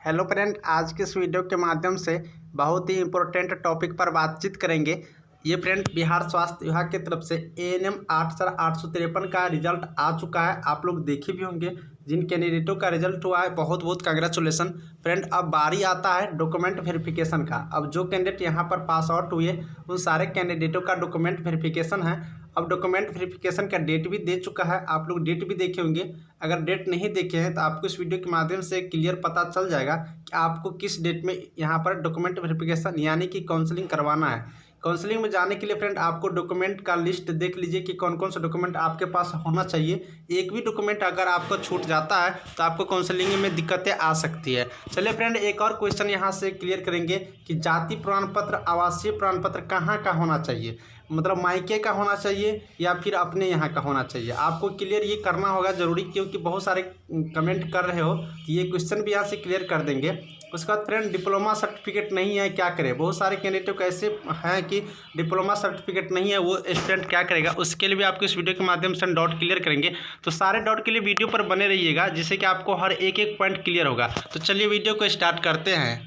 Hello friend, आज के इस वीडियो के माध्यम से बहुत ही इम्पोर्टेंट टॉपिक पर बातचीत करेंगे। ये फ्रेंड बिहार स्वास्थ्य विभाग की तरफ से एएनएम 8853 का रिजल्ट आ चुका है। आप लोग देखे भी होंगे जिन कैंडिडेटों का रिजल्ट हुआ है, बहुत बहुत कांग्रेचुलेसन फ्रेंड। अब बारी आता है डॉक्यूमेंट वेरिफिकेशन का। अब जो कैंडिडेट यहाँ पर पास आउट हुए उन सारे कैंडिडेटों का डॉक्यूमेंट वेरिफिकेशन है। अब डॉक्यूमेंट वेरिफिकेशन का डेट भी दे चुका है, आप लोग डेट भी देखे होंगे। अगर डेट नहीं देखे हैं तो आपको इस वीडियो के माध्यम से क्लियर पता चल जाएगा कि आपको किस डेट में यहाँ पर डॉक्यूमेंट वेरिफिकेशन यानी कि काउंसलिंग करवाना है। काउंसलिंग में जाने के लिए फ्रेंड आपको डॉक्यूमेंट का लिस्ट देख लीजिए कि कौन कौन सा डॉक्यूमेंट आपके पास होना चाहिए। एक भी डॉक्यूमेंट अगर आपको छूट जाता है तो आपको काउंसलिंग में दिक्कतें आ सकती है। चलिए फ्रेंड, एक और क्वेश्चन यहाँ से क्लियर करेंगे कि जाति प्रमाण पत्र, आवासीय प्रमाण पत्र कहाँ का होना चाहिए, मतलब मायके का होना चाहिए या फिर अपने यहाँ का होना चाहिए। आपको क्लियर ये करना होगा ज़रूरी, क्योंकि बहुत सारे कमेंट कर रहे हो तो ये क्वेश्चन भी यहाँ से क्लियर कर देंगे। उसके बाद फ्रेंड डिप्लोमा सर्टिफिकेट नहीं है, क्या करें। बहुत सारे कैंडिडेट ऐसे हैं कि डिप्लोमा सर्टिफिकेट नहीं है, वो स्टूडेंट क्या करेगा। उसके लिए भी आपको इस वीडियो के माध्यम से डाउट क्लियर करेंगे। तो सारे डाउट के लिए वीडियो पर बने रहिएगा, जिससे कि आपको हर एक एक पॉइंट क्लियर होगा। तो चलिए वीडियो को स्टार्ट करते हैं।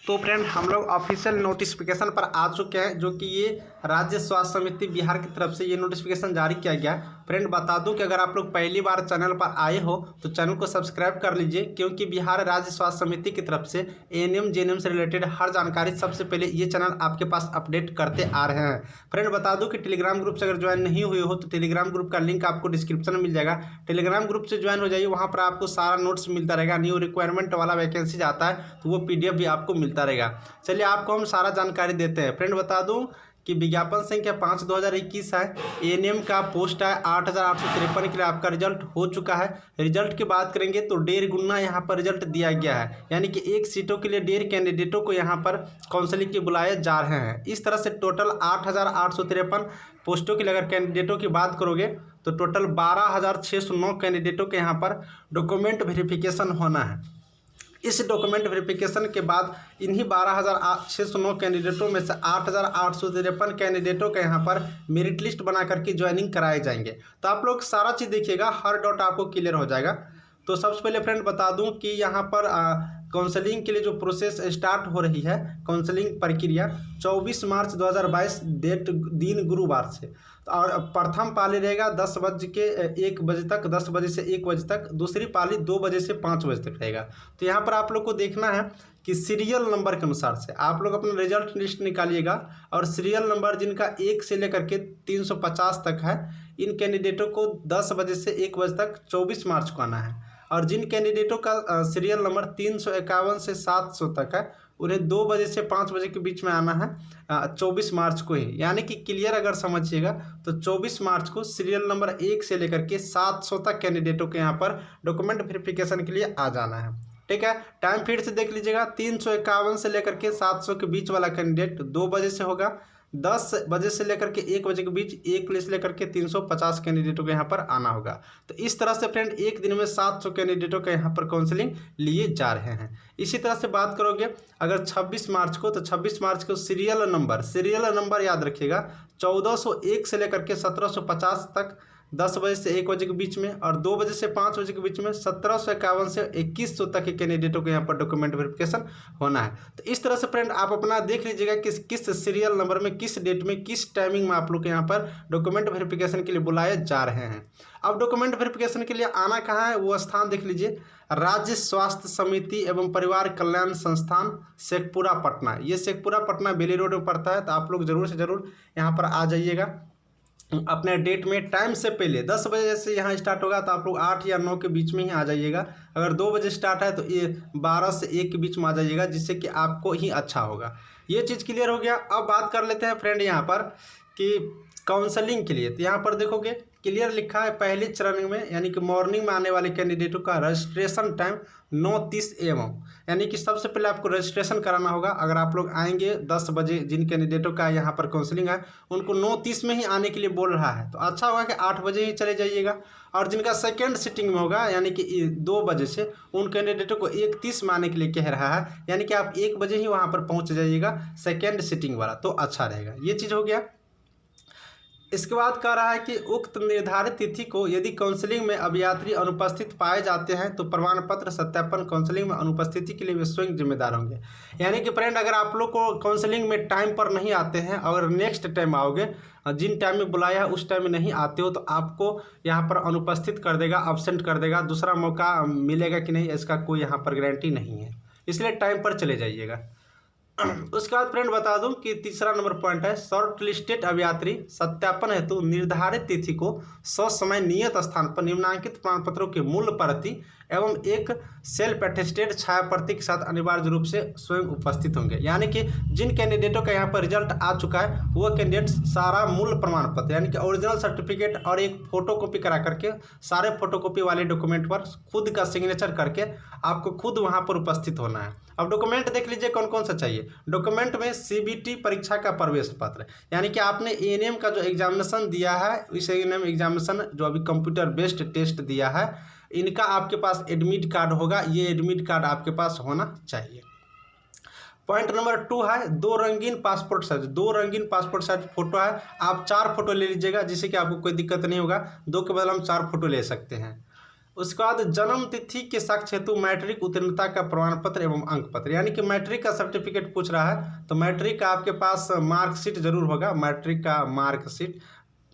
तो फ्रेंड हम लोग ऑफिशियल नोटिफिकेशन पर आ चुके हैं, जो कि ये राज्य स्वास्थ्य समिति बिहार की तरफ से ये नोटिफिकेशन जारी किया गया है। फ्रेंड बता दूं कि अगर आप लोग पहली बार चैनल पर आए हो तो चैनल को सब्सक्राइब कर लीजिए, क्योंकि बिहार राज्य स्वास्थ्य समिति की तरफ से एएनएम जेएनएम से रिलेटेड हर जानकारी सबसे पहले ये चैनल आपके पास अपडेट करते आ रहे हैं। फ्रेंड बता दूं कि टेलीग्राम ग्रुप से अगर ज्वाइन नहीं हुए हो तो टेलीग्राम ग्रुप का लिंक आपको डिस्क्रिप्शन में मिल जाएगा। टेलीग्राम ग्रुप से ज्वाइन हो जाइए, वहाँ पर आपको सारा नोट्स मिलता रहेगा। न्यू रिक्वायरमेंट वाला वैकेंसी आता है तो वो पीडीएफ भी आपको मिलता रहेगा। चलिए आपको हम सारा जानकारी देते हैं। फ्रेंड बता दूं कि विज्ञापन संख्या 5/2021 है। एएनएम का पोस्ट है 8853 के लिए आपका रिजल्ट हो चुका है। रिजल्ट की बात करेंगे तो 1.5 गुना यहाँ पर रिजल्ट दिया गया है, यानी कि एक सीटों के लिए 1.5 कैंडिडेटों को यहाँ पर काउंसलिंग के बुलाए जा रहे हैं। इस तरह से टोटल 8853 पोस्टों के लिए अगर कैंडिडेटों की बात करोगे तो टोटल 12,609 कैंडिडेटों के यहाँ पर डॉक्यूमेंट वेरिफिकेशन होना है। इस डॉक्यूमेंट वेरिफिकेशन के बाद इन्हीं 12,609 कैंडिडेटों में से 8,853 कैंडिडेटों के यहाँ पर मेरिट लिस्ट बना करके ज्वाइनिंग कराए जाएंगे। तो आप लोग सारा चीज़ देखिएगा, हर डाउट आपको क्लियर हो जाएगा। तो सबसे पहले फ्रेंड बता दूं कि यहाँ पर काउंसलिंग के लिए जो प्रोसेस स्टार्ट हो रही है, काउंसलिंग प्रक्रिया 24 मार्च 2022 दिन गुरुवार से। और प्रथम पाली रहेगा 10 बजे के 1 बजे तक, 10 बजे से 1 बजे तक। दूसरी पाली 2 बजे से 5 बजे तक रहेगा। तो यहाँ पर आप लोग को देखना है कि सीरियल नंबर के अनुसार से आप लोग अपना रिजल्ट लिस्ट निकालिएगा, और सीरियल नंबर जिनका 1 से लेकर के 350 तक है, इन कैंडिडेटों को 10 बजे से 1 बजे तक 24 मार्च को आना है। और जिन कैंडिडेटों का सीरियल नंबर 351 से 700 तक है, उन्हें 2 बजे से 5 बजे के बीच में आना है 24 मार्च को ही। यानी कि क्लियर अगर समझिएगा तो 24 मार्च को सीरियल नंबर 1 से लेकर के 700 तक कैंडिडेटों के यहाँ पर डॉक्यूमेंट वेरिफिकेशन के लिए आ जाना है। ठीक है, टाइम फिर से देख लीजिएगा। 351 से लेकर के 700 के बीच वाला कैंडिडेट 2 बजे से होगा। 10 बजे से लेकर के 1 बजे के बीच 1 से लेकर के 350 कैंडिडेटों के यहाँ पर आना होगा। तो इस तरह से फ्रेंड एक दिन में 700 कैंडिडेटों के यहाँ पर काउंसलिंग लिए जा रहे हैं। इसी तरह से बात करोगे अगर 26 मार्च को, तो 26 मार्च को सीरियल नंबर याद रखिएगा 1401 से लेकर के 1750 तक 10 बजे से 1 बजे के बीच में, और 2 बजे से 5 बजे के बीच में 1751 से 2100 तक के कैंडिडेटों को यहाँ पर डॉक्यूमेंट वेरिफिकेशन होना है। तो इस तरह से फ्रेंड आप अपना देख लीजिएगा किस सीरियल नंबर में, किस डेट में, किस टाइमिंग में आप लोग यहाँ पर डॉक्यूमेंट वेरिफिकेशन के लिए बुलाए जा रहे हैं। अब डॉक्यूमेंट वेरिफिकेशन के लिए आना कहाँ है, वो स्थान देख लीजिए। राज्य स्वास्थ्य समिति एवं परिवार कल्याण संस्थान शेखपुरा पटना। ये शेखपुरा पटना बेली रोड में पड़ता है। तो आप लोग जरूर से जरूर यहाँ पर आ जाइएगा अपने डेट में। टाइम से पहले 10 बजे से यहाँ स्टार्ट होगा तो आप लोग 8 या 9 के बीच में ही आ जाइएगा। अगर 2 बजे स्टार्ट है तो ये 12 से 1 के बीच में आ जाइएगा, जिससे कि आपको ही अच्छा होगा। ये चीज़ क्लियर हो गया। अब बात कर लेते हैं फ्रेंड यहाँ पर कि काउंसलिंग के लिए। तो यहाँ पर देखोगे क्लियर लिखा है पहले चरण में, यानी कि मॉर्निंग में आने वाले कैंडिडेटों का रजिस्ट्रेशन टाइम 9:30 AM, यानी कि सबसे पहले आपको रजिस्ट्रेशन कराना होगा। अगर आप लोग आएंगे 10 बजे, जिन कैंडिडेटों का यहाँ पर काउंसलिंग है उनको 9:30 में ही आने के लिए बोल रहा है, तो अच्छा होगा कि 8 बजे ही चले जाइएगा। और जिनका सेकेंड सिटिंग में होगा, यानी कि 2 बजे से, उन कैंडिडेटों को 1:30 में आने के लिए कह रहा है, यानी कि आप 1 बजे ही वहाँ पर पहुँच जाइएगा सेकेंड सिटिंग वाला, तो अच्छा रहेगा। ये चीज़ हो गया। इसके बाद कह रहा है कि उक्त निर्धारित तिथि को यदि काउंसलिंग में अभियात्री अनुपस्थित पाए जाते हैं तो प्रमाण पत्र सत्यापन काउंसलिंग में अनुपस्थिति के लिए वे स्वयं जिम्मेदार होंगे। यानी कि फ्रेंड, अगर आप लोग को काउंसलिंग में टाइम पर नहीं आते हैं, अगर नेक्स्ट टाइम आओगे, जिन टाइम में बुलाया है उस टाइम में नहीं आते हो, तो आपको यहाँ पर अनुपस्थित कर देगा, अब्सेंट कर देगा। दूसरा मौका मिलेगा कि नहीं, इसका कोई यहाँ पर गारंटी नहीं है, इसलिए टाइम पर चले जाइएगा। उसके बाद फ्रेंड बता दूं कि तीसरा नंबर पॉइंट है, शॉर्ट लिस्टेड अभियात्री सत्यापन हेतु निर्धारित तिथि को ससमय नियत स्थान पर निम्नांकित प्रमाण पत्रों की मूल प्रति एवं एक सेल्फ अटेस्टेड छाया प्रति के साथ अनिवार्य रूप से स्वयं उपस्थित होंगे। यानी कि जिन कैंडिडेटों का यहाँ पर रिजल्ट आ चुका है वो कैंडिडेट सारा मूल प्रमाण पत्र यानी कि ओरिजिनल सर्टिफिकेट और एक फोटोकॉपी करा करके, सारे फोटोकॉपी वाले डॉक्यूमेंट पर खुद का सिग्नेचर करके आपको खुद वहाँ पर उपस्थित होना है। अब डॉक्यूमेंट देख लीजिए कौन कौन सा चाहिए। डॉक्यूमेंट में CBT परीक्षा का प्रवेश पत्र, यानी कि आपने ANM का जो एग्जामिनेशन दिया है, इस ANM एग्जामिनेशन जो अभी कंप्यूटर बेस्ड टेस्ट दिया है, इनका आपके पास एडमिट कार्ड होगा। ये एडमिट कार्ड आपके पास होना चाहिए। पॉइंट नंबर 2 है 2 रंगीन पासपोर्ट साइज। 2 रंगीन पासपोर्ट साइज फोटो है, आप 4 फोटो ले लीजिएगा, जिससे कि आपको कोई दिक्कत नहीं होगा। 2 के बदले हम 4 फोटो ले सकते हैं। उसके बाद जन्म तिथि के साक्ष्य हेतु मैट्रिक उत्तीर्णता का प्रमाण पत्र एवं अंक पत्र, यानी कि मैट्रिक का सर्टिफिकेट पूछ रहा है तो मैट्रिक का आपके पास मार्कशीट जरूर होगा। मैट्रिक का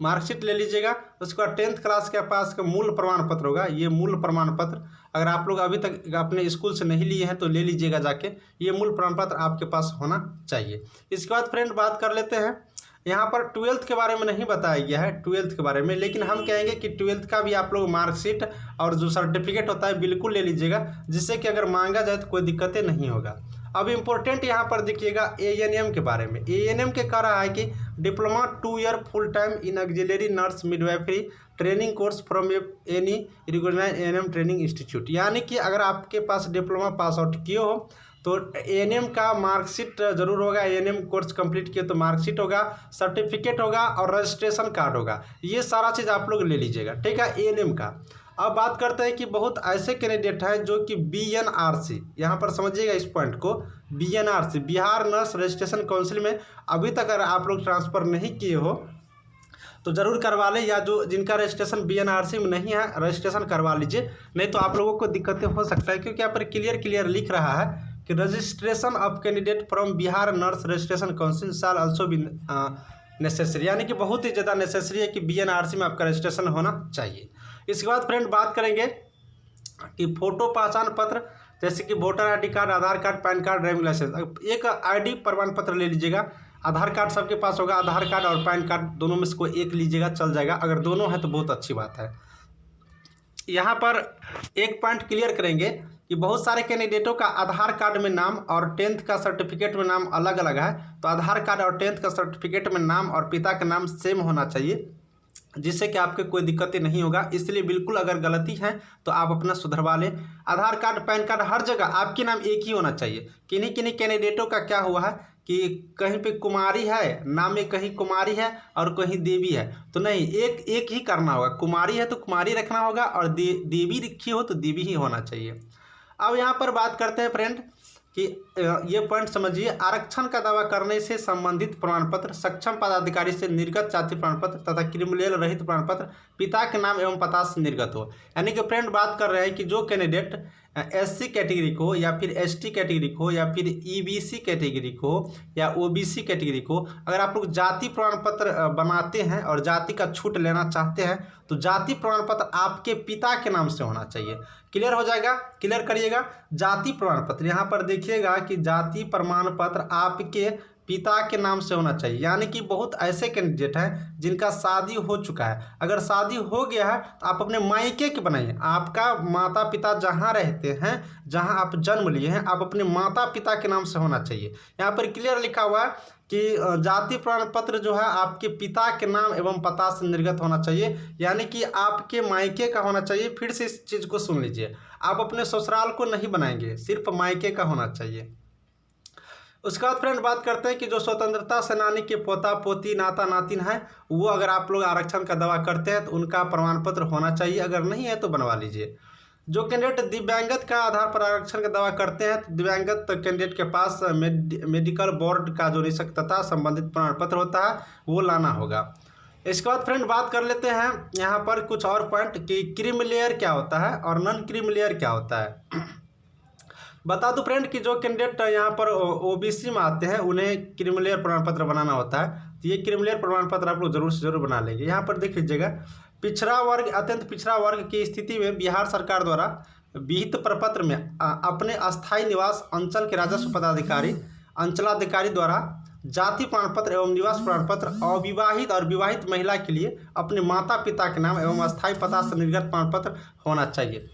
मार्कशीट ले लीजिएगा। उसके बाद 10th क्लास के पास का मूल प्रमाण पत्र होगा। ये मूल प्रमाण पत्र अगर आप लोग अभी तक अपने स्कूल से नहीं लिए हैं तो ले लीजिएगा जाके, ये मूल प्रमाण पत्र आपके पास होना चाहिए। इसके बाद फ्रेंड बात कर लेते हैं, यहाँ पर 12th के बारे में नहीं बताया गया है 12th के बारे में, लेकिन हम कहेंगे कि 12th का भी आप लोग मार्कशीट और जो सर्टिफिकेट होता है बिल्कुल ले लीजिएगा, जिससे कि अगर मांगा जाए तो कोई दिक्कतें नहीं होगा। अब इम्पोर्टेंट यहाँ पर देखिएगा ANM के बारे में। ANM के कह रहा है कि diploma 2 year full time in auxiliary nurse midwifery training course from any recognised ANM training institute, यानी कि अगर आपके पास डिप्लोमा पास आउट किए हो तो ANM का मार्कशीट जरूर होगा। ANM कोर्स कंप्लीट किए तो मार्कशीट होगा, सर्टिफिकेट होगा और रजिस्ट्रेशन कार्ड होगा। ये सारा चीज़ आप लोग ले लीजिएगा, ठीक है, ANM का। अब बात करते हैं कि बहुत ऐसे कैंडिडेट हैं जो कि BNRC, यहाँ पर समझिएगा इस पॉइंट को, BNRC Bihar nurse registration council में अभी तक अगर आप लोग ट्रांसफ़र नहीं किए हो तो ज़रूर करवा लें, या जो जिनका रजिस्ट्रेशन BNRC में नहीं है रजिस्ट्रेशन करवा लीजिए, नहीं तो आप लोगों को दिक्कतें हो सकता है। क्योंकि यहाँ पर क्लियर लिख रहा है कि registration of candidate from Bihar nurse registration council shall also be necessary, यानी कि बहुत ही ज़्यादा नेसेसरी है कि BNRC में आपका रजिस्ट्रेशन होना चाहिए। इसके बाद फ्रेंड बात करेंगे कि फोटो पहचान पत्र, जैसे कि voter ID card, Aadhaar card, PAN card, driving licence. एक ID प्रमाण पत्र ले लीजिएगा। आधार कार्ड सबके पास होगा, आधार कार्ड और पैन कार्ड दोनों में से कोई एक लीजिएगा, चल जाएगा। अगर दोनों है तो बहुत अच्छी बात है। यहाँ पर एक पॉइंट क्लियर करेंगे कि बहुत सारे कैंडिडेटों का आधार कार्ड में नाम और 10th का सर्टिफिकेट में नाम अलग अलग है, तो आधार कार्ड और 10th का सर्टिफिकेट में नाम और पिता का नाम सेम होना चाहिए, जिससे कि आपके कोई दिक्कतें नहीं होगा। इसलिए बिल्कुल अगर गलती है तो आप अपना सुधरवा लें। आधार कार्ड, पैन कार्ड हर जगह आपके नाम एक ही होना चाहिए। किन्हीं कैंडिडेटों का क्या हुआ है कि कहीं पे कुमारी है नाम में, कहीं कुमारी है और कहीं देवी है, तो नहीं, एक ही करना होगा। कुमारी है तो कुमारी रखना होगा और देवी रखी हो तो देवी ही होना चाहिए। अब यहाँ पर बात करते हैं फ्रेंड कि ये पॉइंट समझिए, आरक्षण का दावा करने से संबंधित प्रमाण पत्र, सक्षम पदाधिकारी से निर्गत जाति प्रमाण पत्र तथा क्रिमिनल रहित प्रमाण पत्र पिता के नाम एवं पता से निर्गत हो। यानी कि फ्रेंड बात कर रहे हैं कि जो कैंडिडेट SC कैटेगरी को या फिर ST कैटेगरी को या फिर EBC कैटेगरी को या OBC कैटेगरी को, अगर आप लोग जाति प्रमाण पत्र बनाते हैं और जाति का छूट लेना चाहते हैं तो जाति प्रमाण पत्र आपके पिता के नाम से होना चाहिए। क्लियर हो जाएगा, क्लियर करिएगा। जाति प्रमाण पत्र यहाँ पर देखिएगा कि जाति प्रमाण पत्र आपके पिता के नाम से होना चाहिए। यानी कि बहुत ऐसे कैंडिडेट हैं जिनका शादी हो चुका है, अगर शादी हो गया है तो आप अपने मायके के बनाइए। आपका माता पिता जहाँ रहते हैं, जहाँ आप जन्म लिए हैं, आप अपने माता पिता के नाम से होना चाहिए। यहाँ पर क्लियर लिखा हुआ है कि जाति प्रमाण पत्र जो है आपके पिता के नाम एवं पता से निर्गत होना चाहिए, यानी कि आपके मायके का होना चाहिए। फिर से इस चीज़ को सुन लीजिए, आप अपने ससुराल को नहीं बनाएंगे, सिर्फ मायके का होना चाहिए। उसके बाद फ्रेंड बात करते हैं कि जो स्वतंत्रता सेनानी के पोता पोती नाता नातिन है, वो अगर आप लोग आरक्षण का दावा करते हैं तो उनका प्रमाण पत्र होना चाहिए, अगर नहीं है तो बनवा लीजिए। जो कैंडिडेट दिव्यांगत का आधार पर आरक्षण का दावा करते हैं तो दिव्यांगत कैंडिडेट के पास मेडिकल बोर्ड का जो निष्पक्षता संबंधित प्रमाण पत्र होता है वो लाना होगा। इसके बाद फ्रेंड बात कर लेते हैं यहाँ पर कुछ और पॉइंट कि क्रीमी लेयर क्या होता है और नॉन क्रीमी लेयर क्या होता है। बता दूं फ्रेंड कि जो कैंडिडेट यहाँ पर ओबीसी में आते हैं उन्हें क्रीमी लेयर प्रमाण पत्र बनाना होता है, तो ये क्रीमी लेयर प्रमाण पत्र आप लोग जरूर से जरूर बना लेंगे। यहाँ पर देख लीजिएगा, पिछड़ा वर्ग अत्यंत पिछड़ा वर्ग की स्थिति में बिहार सरकार द्वारा विहित प्रपत्र में अपने अस्थायी निवास अंचल के राजस्व पदाधिकारी अंचलाधिकारी द्वारा जाति प्रमाण पत्र एवं निवास प्रमाण पत्र अविवाहित और विवाहित महिला के लिए अपने माता पिता के नाम एवं अस्थायी पता से निर्गत प्रमाण पत्र होना चाहिए।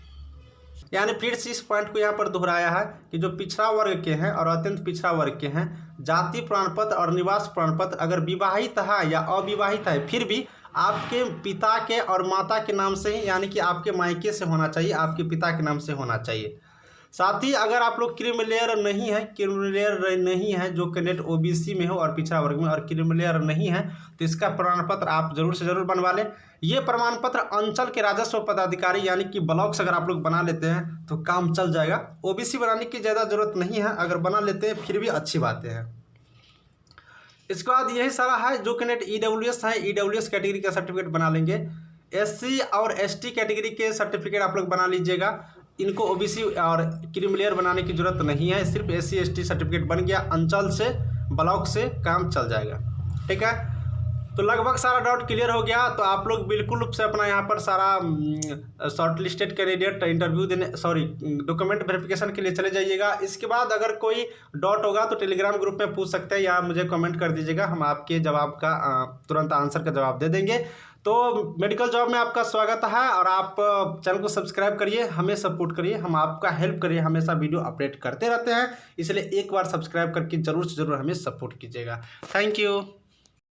यानी फिर से इस पॉइंट को यहाँ पर दोहराया है कि जो पिछड़ा वर्ग के हैं और अत्यंत पिछड़ा वर्ग के हैं, जाति प्रमाण पत्र और निवास प्रमाण पत्र अगर विवाहित है या अविवाहित है फिर भी आपके पिता के और माता के नाम से ही, यानी कि आपके मायके से होना चाहिए, आपके पिता के नाम से होना चाहिए। साथ ही अगर आप लोग क्रीमी लेयर नहीं है, क्रीमी लेयर नहीं है जो कैंडिडेट ओबीसी में हो और पिछड़ा वर्ग में और क्रीमी लेयर नहीं है, तो इसका प्रमाण पत्र आप जरूर से जरूर बनवा लें। ये प्रमाण पत्र अंचल के राजस्व पदाधिकारी यानी कि ब्लॉक से अगर आप लोग बना लेते हैं तो काम चल जाएगा। ओबीसी बनाने की ज़्यादा जरूरत नहीं है, अगर बना लेते हैं फिर भी अच्छी बातें हैं। इसके बाद यही सारा है जो कैंडिडेट ईडब्ल्यूएस है, ईडब्ल्यूएस कैटेगरी का सर्टिफिकेट बना लेंगे। एससी और एसटी कैटेगरी के सर्टिफिकेट आप लोग बना लीजिएगा। इनको ओबीसी और क्रीमी लेयर बनाने की जरूरत नहीं है, सिर्फ एससी एसटी सर्टिफिकेट बन गया, अंचल से ब्लॉक से काम चल जाएगा। ठीक है, तो लगभग सारा डाउट क्लियर हो गया। तो आप लोग बिल्कुल रूप से अपना यहाँ पर सारा शॉर्ट लिस्टेड कैंडिडेट इंटरव्यू देने डॉक्यूमेंट वेरिफिकेशन के लिए चले जाइएगा। इसके बाद अगर कोई डाउट होगा तो टेलीग्राम ग्रुप में पूछ सकते हैं या मुझे कमेंट कर दीजिएगा, हम आपके जवाब का तुरंत आंसर का जवाब दे देंगे। तो मेडिकल जॉब में आपका स्वागत है और आप चैनल को सब्सक्राइब करिए, हमें सपोर्ट करिए, हम आपका हेल्प करिए, हमेशा वीडियो अपडेट करते रहते हैं, इसलिए एक बार सब्सक्राइब करके जरूर से जरूर हमें सपोर्ट कीजिएगा। Thank you.